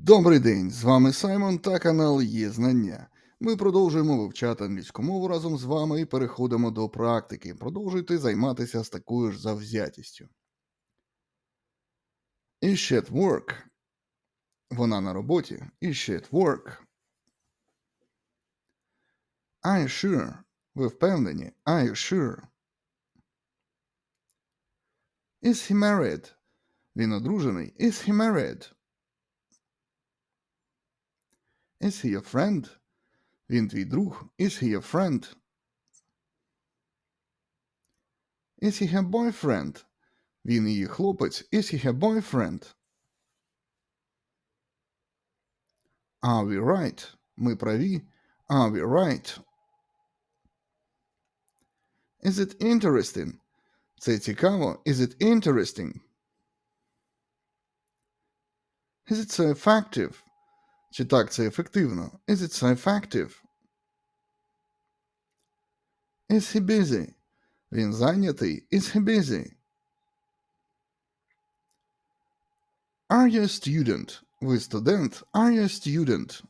Добрий день, з вами Саймон та канал Є-Знання. Ми продовжуємо вивчати англійську мову разом з вами і переходимо до практики. Продовжуйте займатися з такою ж завзятістю. Is she at work? Вона на роботі. Is she at work? Are you sure? Ви впевнені? Are you sure? Is he married? Він одружений. Is he married? Is he your friend? Він твій друг. Is he your friend? Is he her boyfriend? Він її хлопець. Is he her boyfriend? Are we right? Ми праві. Are we right? Is it interesting? Це цікаво. Is it interesting? Is it so effective? Чи так це ефективно? Is it so effective? Is he busy? Він зайнятий. Is he busy? Are you a student? Ви студент. Are you a student?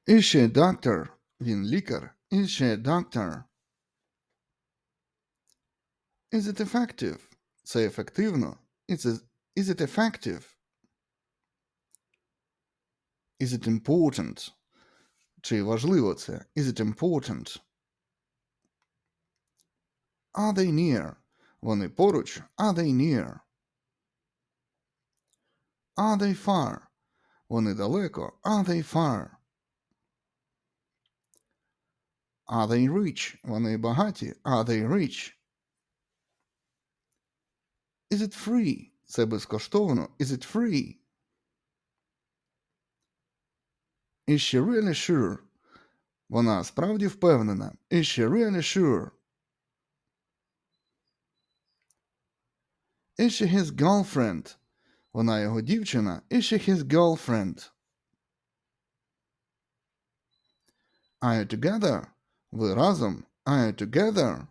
Is she a doctor? Він лікар. Is she a doctor? Is it effective? Це ефективно. Is it effective? Is it important? Чи важливо це? Is it important? Are they near? Вони поруч. Are they near? Are they far? Вони далеко. Are they far? Are they rich? Вони багаті. Are they rich? Is it free? Це безкоштовно. Is it free? Is she really sure? Вона справді впевнена. Is she really sure? Is she his girlfriend? Вона його дівчина. Is she his girlfriend? Are you together? Ви разом. Are you together?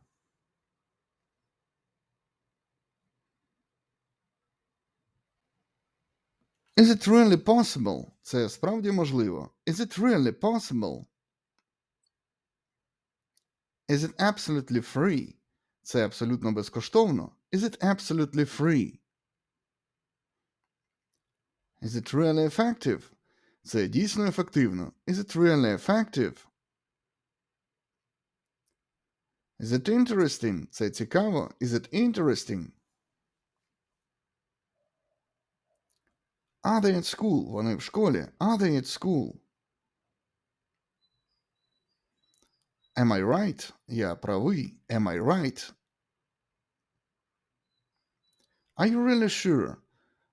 Is it really possible? Це справді можливо. Is it really possible? Is it absolutely free? Це абсолютно безкоштовно. Is it absolutely free? Is it really effective? Це дійсно ефективно. Is it really effective? Is it interesting? Це цікаво. Is it interesting? Are they at school? Вони в школі. Are they at school? Am I right? Я правий. Am I right? Are you really sure?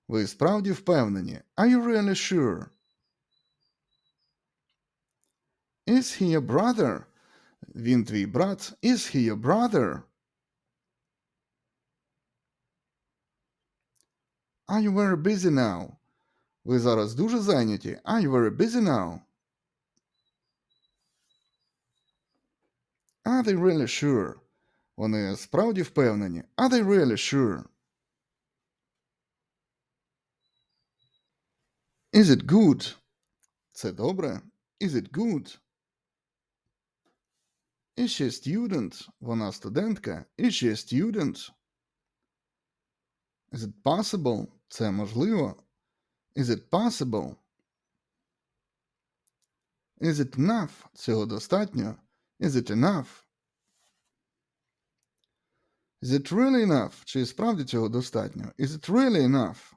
Ви справді впевнені. Are you really sure? Is he your brother? Він твій брат. Is he your brother? Are you very busy now? Ви зараз дуже зайняті. Are you very busy now? Are they really sure? Вони справді впевнені. Are they really sure? Is it good? Це добре. Is it good? Is she a student? Вона студентка. Is she a student? Is it possible? Це можливо. Is it possible? Is it enough? Цього достатньо. Is it enough? Is it really enough? Чи справді цього достатньо? Is it really enough?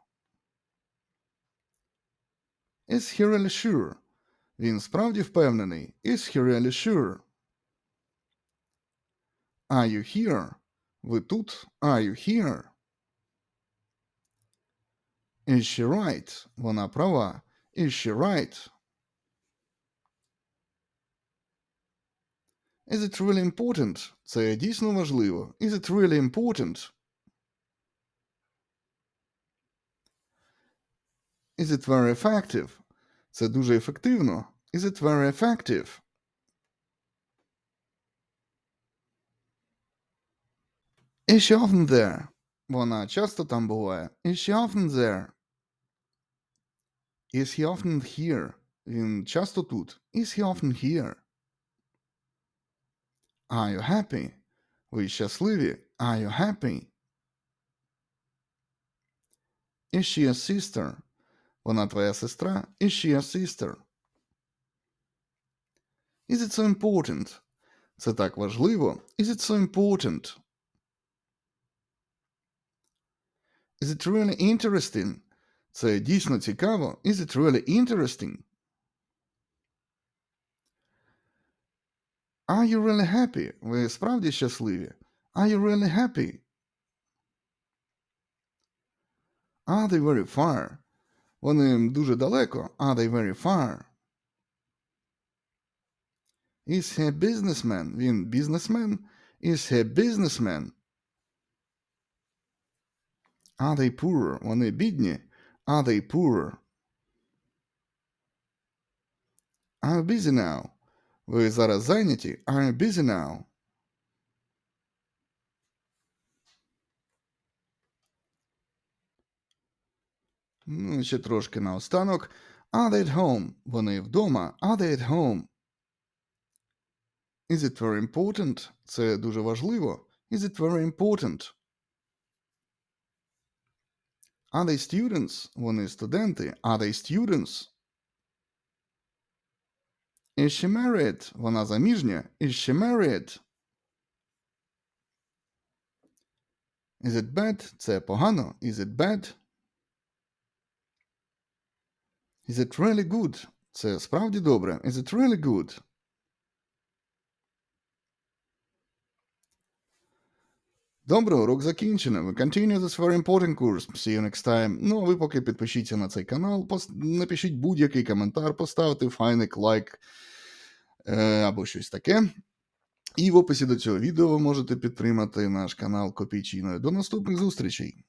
Is he really sure? Він справді впевнений. Is he really sure? Are you here? Ви тут? Are you here? Is she right? Вона права. Is she right? Is it really important? Це дійсно важливо. Is it really important? Is it very effective? Це дуже ефективно. Is it very effective? Is she often there? Вона часто там буває. Is she often there? Is he often here? Він часто тут. Is he often here? Are you happy? Ви щасливі? Are you happy? Is she a sister? Вона твоя сестра? Is she a sister? Is it so important? Це так важливо. Is it so important? Is it really interesting? Це дійсно цікаво. Is it really interesting? Are you really happy? Ви справді щасливі? Are you really happy? Are they very far? Вони дуже далеко. Are they very far? Is he a businessman? Він бізнесмен? Is he a businessman? Are they poor? Вони бідні. Are they poor? Are you busy now? Ви зараз зайняті? Are you busy now? Ну, ще трошки наостанок. Are they at home? Вони вдома. Are they at home? Is it very important? Це дуже важливо. Is it very important? Are they students? Вони студенти. Are they students? Is she married? Вона заміжня. Is she married? Is it bad? Це погано. Is it bad? Is it really good? Це справді добре. Is it really good? Добре, урок закінчено. We continue this very important course. See you next time. Ну, а ви поки підпишіться на цей канал, напишіть будь-який коментар, поставте файник, лайк або щось таке. І в описі до цього відео ви можете підтримати наш канал копійчиною. До наступних зустрічей!